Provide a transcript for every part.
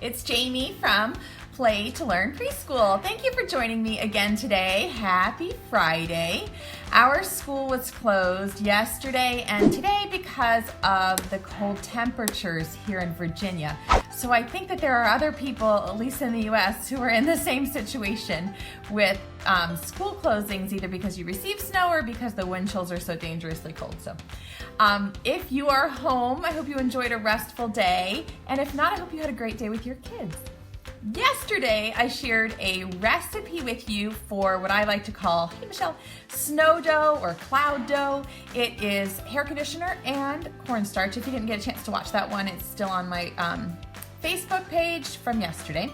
It's Jamie from Play to Learn Preschool. Thank you for joining me again today. Happy Friday. Our school was closed yesterday and today because of the cold temperatures here in Virginia. So I think that there are other people, at least in the US, who are in the same situation with school closings, either because you received snow or because the wind chills are so dangerously cold. So if you are home, I hope you enjoyed a restful day. And if not, I hope you had a great day with your kids. Yesterday, I shared a recipe with you for what I like to call, hey Michelle, snow dough or cloud dough. It is hair conditioner and cornstarch. If you didn't get a chance to watch that one, it's still on my Facebook page from yesterday.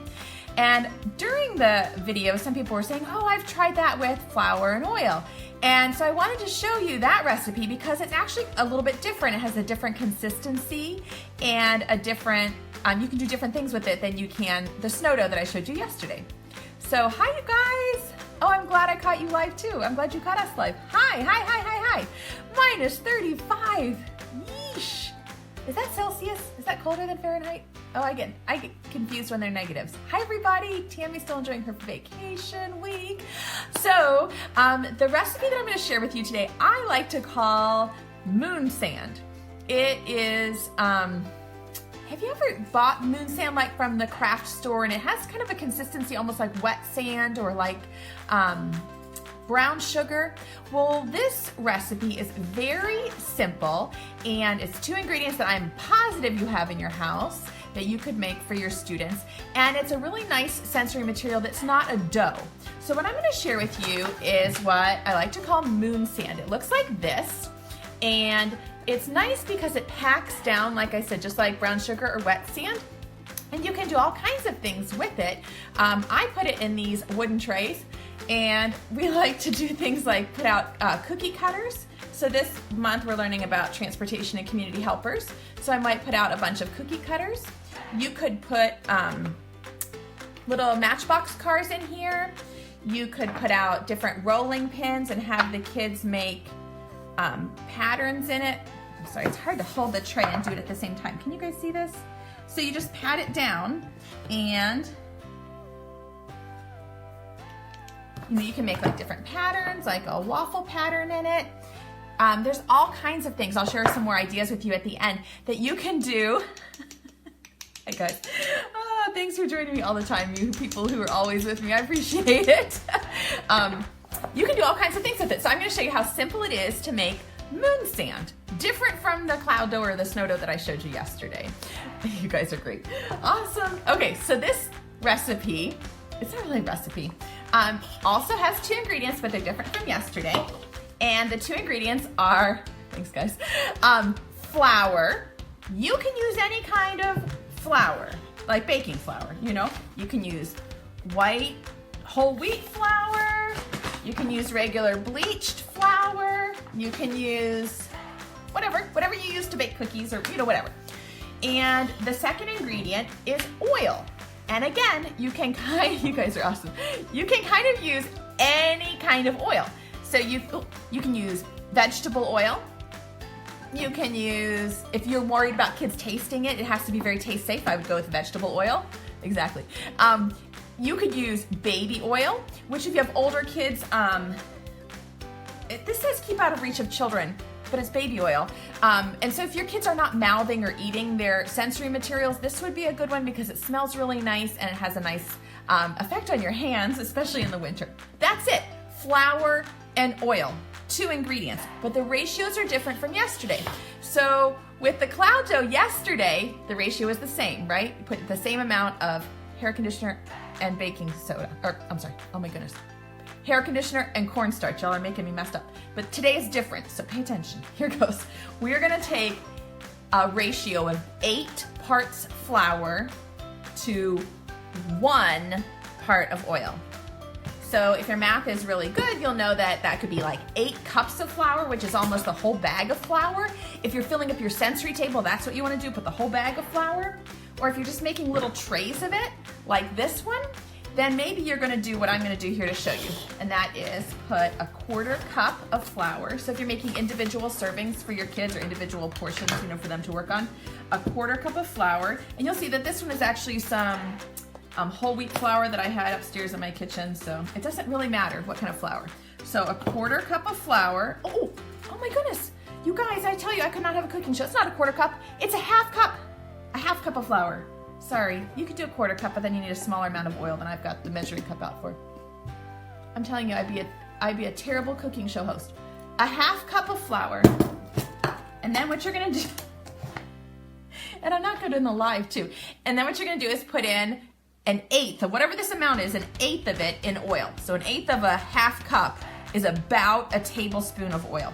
And during the video, some people were saying, oh, I've tried that with flour and oil. And so I wanted to show you that recipe because it's actually a little bit different. It has a different consistency and a different, you can do different things with it than you can the snow dough that I showed you yesterday. So hi you guys. Oh, I'm glad I caught you live too. I'm glad you caught us live. Hi. Minus 35. Yeesh. Is that Celsius? Is that colder than Fahrenheit? Oh, I get confused when they're negatives. Hi everybody, Tammy's still enjoying her vacation week. So the recipe that I'm going to share with you today, I like to call moon sand. It is, have you ever bought moon sand like from the craft store, and it has kind of a consistency almost like wet sand or like brown sugar? Well, this recipe is very simple and it's 2 ingredients that I'm positive you have in your house that you could make for your students, and it's a really nice sensory material that's not a dough. So what I'm going to share with you is what I like to call moon sand. It looks like this, and it's nice because it packs down, like I said, just like brown sugar or wet sand, and you can do all kinds of things with it. I put it in these wooden trays, and we like to do things like put out cookie cutters. So this month we're learning about transportation and community helpers. So I might put out a bunch of cookie cutters. You could put little matchbox cars in here. You could put out different rolling pins and have the kids make patterns in it. I'm sorry, it's hard to hold the tray and do it at the same time. Can you guys see this? So you just pat it down, and you can make like different patterns, like a waffle pattern in it. There's all kinds of things. I'll share some more ideas with you at the end that you can do. Hey guys, thanks for joining me all the time, you people who are always with me. I appreciate it. You can do all kinds of things with it. So I'm going to show you how simple it is to make moon sand, different from the cloud dough or the snow dough that I showed you yesterday. You guys are great. Awesome. Okay, so this recipe, it's not really a recipe, also has 2 ingredients, but they're different from yesterday. And the 2 ingredients are, thanks guys, flour. You can use any kind of flour, like baking flour, you know. You can use white whole wheat flour. You can use regular bleached flour. You can use whatever you use to bake cookies, or, you know, whatever. And the second ingredient is oil. And again, you guys are awesome. You can kind of use any kind of oil. So you can use vegetable oil. You can use, if you're worried about kids tasting it, it has to be very taste safe. I would go with vegetable oil. Exactly. You could use baby oil, which if you have older kids, this says keep out of reach of children, but it's baby oil. And so if your kids are not mouthing or eating their sensory materials, this would be a good one because it smells really nice and it has a nice effect on your hands, especially in the winter. That's it. Flour and oil, 2 ingredients, but the ratios are different from yesterday. So with the cloud dough yesterday, the ratio is the same, right? You put the same amount of hair conditioner and baking soda, or I'm sorry, oh my goodness, hair conditioner and cornstarch. Y'all are making me messed up. But today is different, so pay attention. Here goes. We're gonna take a ratio of 8 parts flour to 1 part of oil. So if your math is really good, you'll know that that could be like 8 cups of flour, which is almost a whole bag of flour. If you're filling up your sensory table, that's what you want to do, put the whole bag of flour. Or if you're just making little trays of it, like this one, then maybe you're gonna do what I'm gonna do here to show you, and that is put a 1/4 cup of flour. So if you're making individual servings for your kids or individual portions, you know, for them to work on, a 1/4 cup of flour. And you'll see that this one is actually some whole wheat flour that I had upstairs in my kitchen, so it doesn't really matter what kind of flour. So a 1/4 cup of flour. Oh my goodness. You guys, I tell you, I could not have a cooking show. It's not a 1/4 cup, it's a 1/2 cup. A 1/2 cup of flour. Sorry, you could do a 1/4 cup, but then you need a smaller amount of oil than I've got the measuring cup out for. I'm telling you, I'd be a terrible cooking show host. A 1/2 cup of flour, and then what you're gonna do, and I'm not good in the live too, and then what you're gonna do is put in 1/8 of whatever this amount is, 1/8 of it in oil. So 1/8 of a 1/2 cup is about a tablespoon of oil.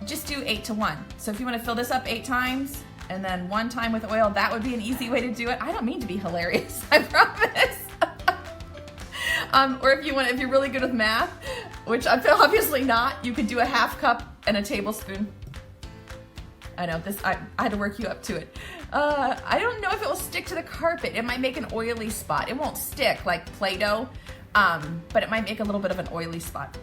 Just do 8 to 1. So if you wanna fill this up 8 times, and then 1 time with oil, that would be an easy way to do it. I don't mean to be hilarious, I promise. Or if you're really good with math, which I feel obviously not, you could do a 1/2 cup and a tablespoon. I know I had to work you up to it. I don't know if it will stick to the carpet. It might make an oily spot. It won't stick like Play-Doh, but it might make a little bit of an oily spot.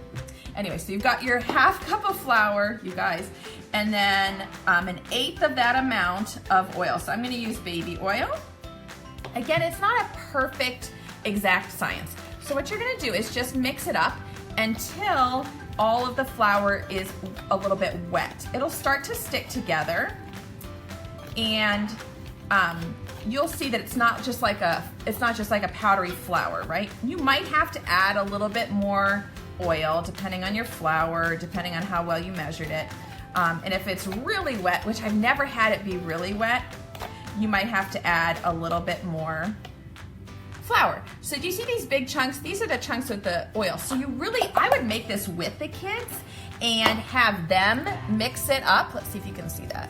Anyway, so you've got your 1/2 cup of flour, you guys, and then 1/8 of that amount of oil. So I'm gonna use baby oil. Again, it's not a perfect exact science. So what you're gonna do is just mix it up until all of the flour is a little bit wet. It'll start to stick together, and you'll see that it's not just like a powdery flour, right? You might have to add a little bit more oil depending on your flour, depending on how well you measured it. And if it's really wet, which I've never had it be really wet, you might have to add a little bit more flour. So do you see these big chunks? These are the chunks with the oil. So I would make this with the kids and have them mix it up. Let's see if you can see that.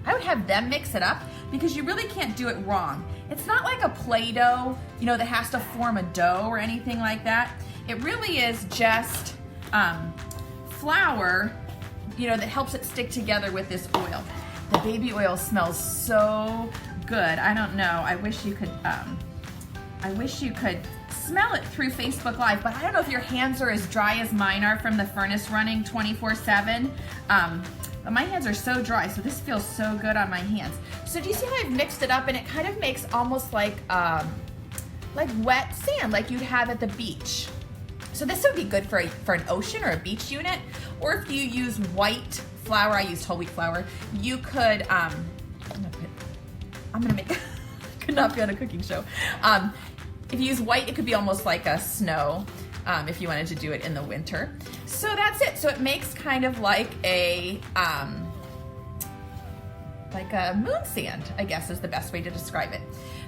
I would have them mix it up because you really can't do it wrong. It's not like a Play-Doh, you know, that has to form a dough or anything like that. It really is just flour, you know, that helps it stick together with this oil. The baby oil smells so good. I don't know. I wish you could smell it through Facebook Live, but I don't know if your hands are as dry as mine are from the furnace running 24/7. But my hands are so dry, so this feels so good on my hands. So do you see how I've mixed it up, and it kind of makes almost like wet sand, like you'd have at the beach. So this would be good for an ocean or a beach unit, or if you use white flour, I used whole wheat flour, you could, could not be on a cooking show. If you use white, it could be almost like a snow, if you wanted to do it in the winter. So that's it. So it makes kind of like a moon sand, I guess is the best way to describe it.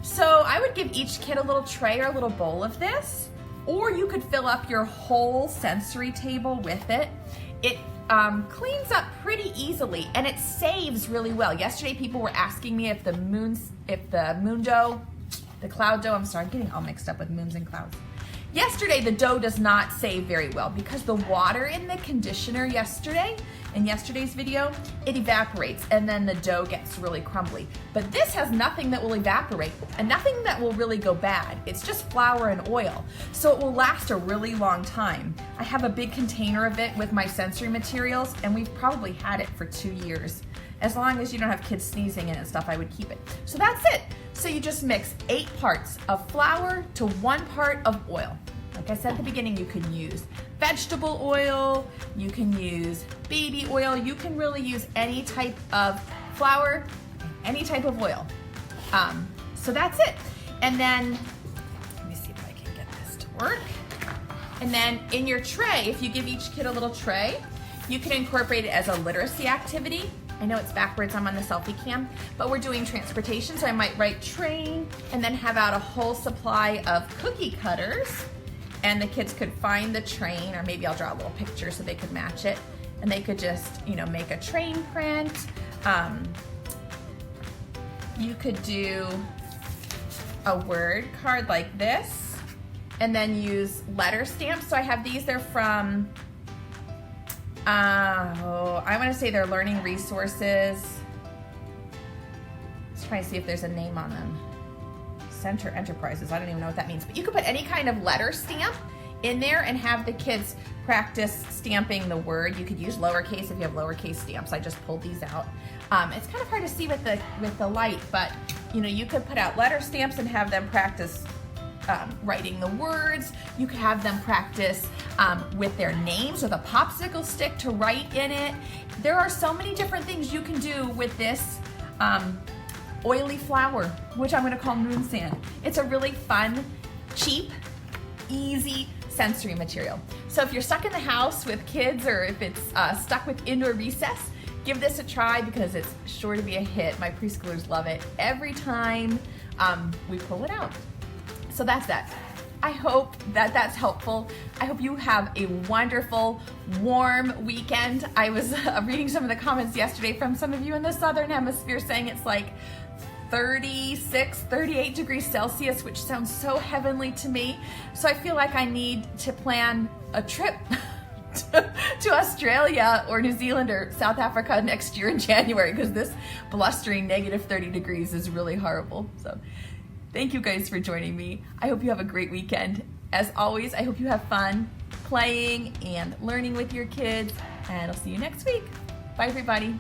So I would give each kid a little tray or a little bowl of this, or you could fill up your whole sensory table with it. It cleans up pretty easily, and it saves really well. Yesterday people were asking me if the cloud dough, I'm sorry, I'm getting all mixed up with moons and clouds. Yesterday, the dough does not save very well because the water in the conditioner in yesterday's video, it evaporates and then the dough gets really crumbly. But this has nothing that will evaporate and nothing that will really go bad. It's just flour and oil. So it will last a really long time. I have a big container of it with my sensory materials, and we've probably had it for 2 years. As long as you don't have kids sneezing in it and stuff, I would keep it. So that's it. So you just mix 8 parts of flour to 1 part of oil. Like I said at the beginning, you can use vegetable oil, you can use baby oil, you can really use any type of flour, any type of oil. So that's it. And then, let me see if I can get this to work. And then in your tray, if you give each kid a little tray, you can incorporate it as a literacy activity. I know it's backwards, I'm on the selfie cam, but we're doing transportation, so I might write train and then have out a whole supply of cookie cutters, and the kids could find the train, or maybe I'll draw a little picture so they could match it, and they could just, you know, make a train print. You could do a word card like this, and then use letter stamps. So I have these, they're from, I want to say they're learning resources. Let's try to see if there's a name on them. Center Enterprises. I don't even know what that means, but you could put any kind of letter stamp in there and have the kids practice stamping the word. You could use lowercase if you have lowercase stamps. I just pulled these out. It's kind of hard to see with the light, but you know, you could put out letter stamps and have them practice writing the words. You could have them practice with their names with a popsicle stick to write in it. There are so many different things you can do with this oily flour, which I'm going to call moon sand. It's a really fun, cheap, easy sensory material. So if you're stuck in the house with kids, or if it's stuck with indoor recess, give this a try because it's sure to be a hit. My preschoolers love it every time we pull it out. So that's that. I hope that that's helpful. I hope you have a wonderful, warm weekend. I was reading some of the comments yesterday from some of you in the Southern Hemisphere saying it's like 36, 38 degrees Celsius, which sounds so heavenly to me. So I feel like I need to plan a trip to Australia or New Zealand or South Africa next year in January, because this blustering negative 30 degrees is really horrible. So thank you guys for joining me. I hope you have a great weekend. As always, I hope you have fun playing and learning with your kids, and I'll see you next week. Bye, everybody.